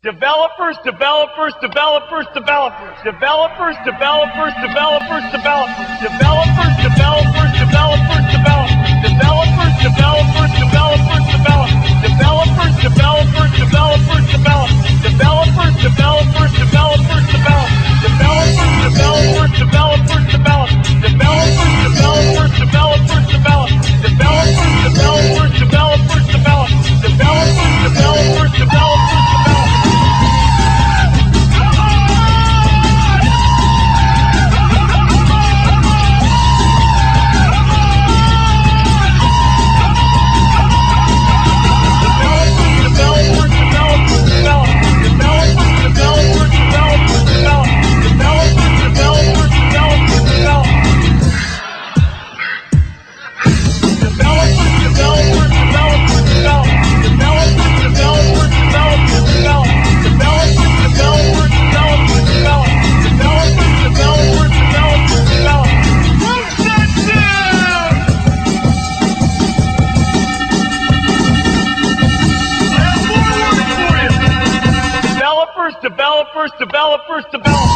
Developers, developers, developers, developers. Developers, developers, developers, developers. Developers, developers, developers, developers. Developers, developers, developers, developers. Developers, developers, developers, developers. Developers, developers, developers, developers. Developers, developers, developers, developers. Developers, developers, developers, developers. Developers, developers, developers, developers. Developers, developers, developers, developers. Developers, developers, developers.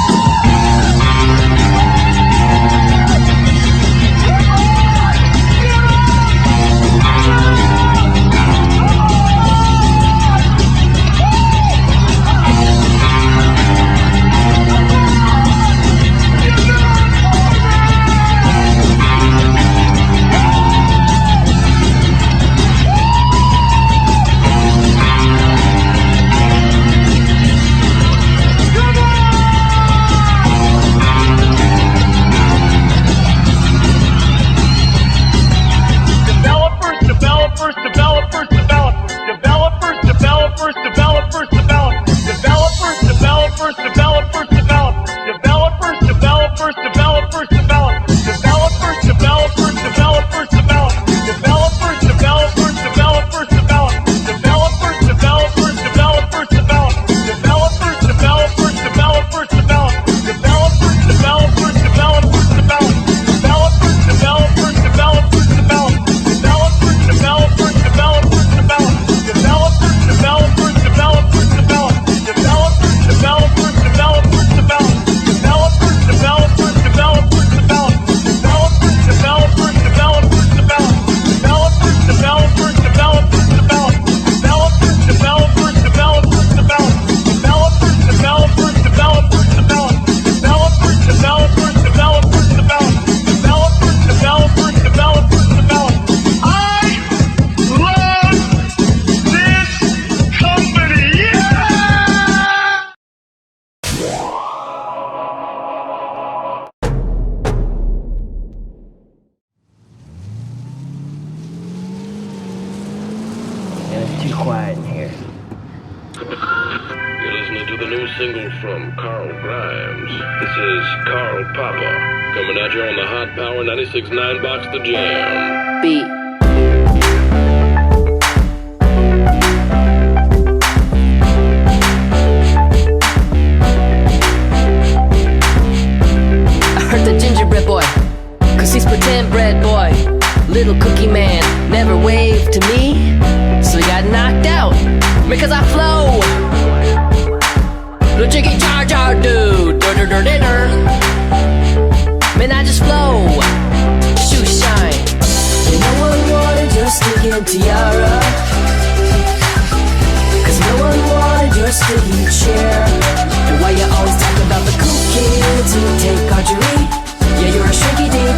Quiet in here. You're listening to the new single from Carl Grimes. This is Carl Papa, coming at you on the Hot Power 96.9 Box The Jam. Beat. I heard the gingerbread boy, 'cause he's pretend bread boy. Little cookie man never waved to me, so he got knocked out because I flow. The jiggy jar jar dude, man, I just flow. Shoe shine. No one wanted your stinking tiara, 'cause no one wanted your sticky chair. And why you always talk about the cool kids who take archery? Yeah, you're a shrinky dink.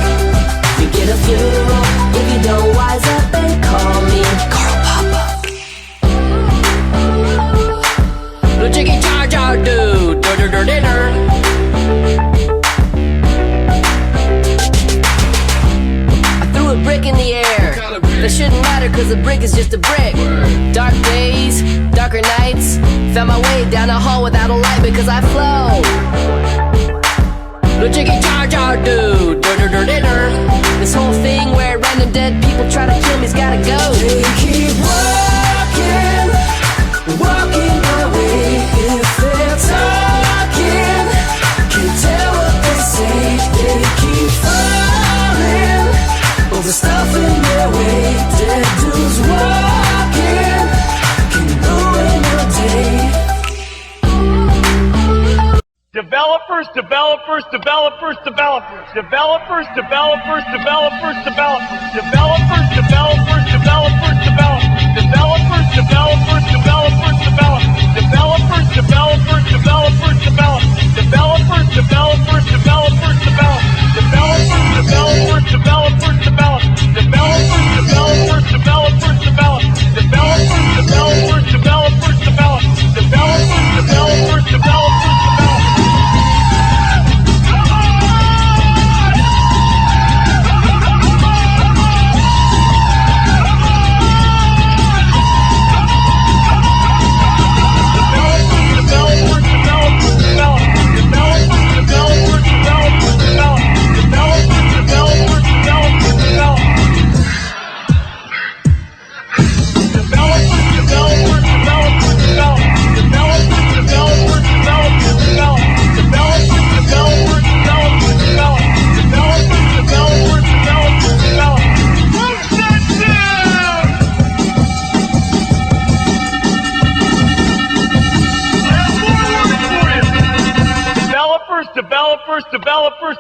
You get a funeral if you don't wise up and call me Carl Papa. The jiggy jar jar dude. I threw a brick in the air. That shouldn't matter 'cause a brick is just a brick. Dark days, darker nights. Found my way down a hall without a light because I flow. The jiggy jar jar dude. This whole thing where random dead people try to kill me's gotta go. They keep walking, walking my way. If they're talking, can't tell what they say. They keep falling over stuff in their way. Dead dudes walking, can ruin your day. Developers, developers, developers, developers. Developers, developers, developers, developers. Developers, developers, developers, developers. Developers, developers, developers, developers. Developers, developers, developers, developers. Developers, developers, developers, developers. Developers, developers, developers, developers. Developers, developers, developers, developers. Developers, developers, developers, developers. Developers, developers, developers, developers. Developers, developers, developers,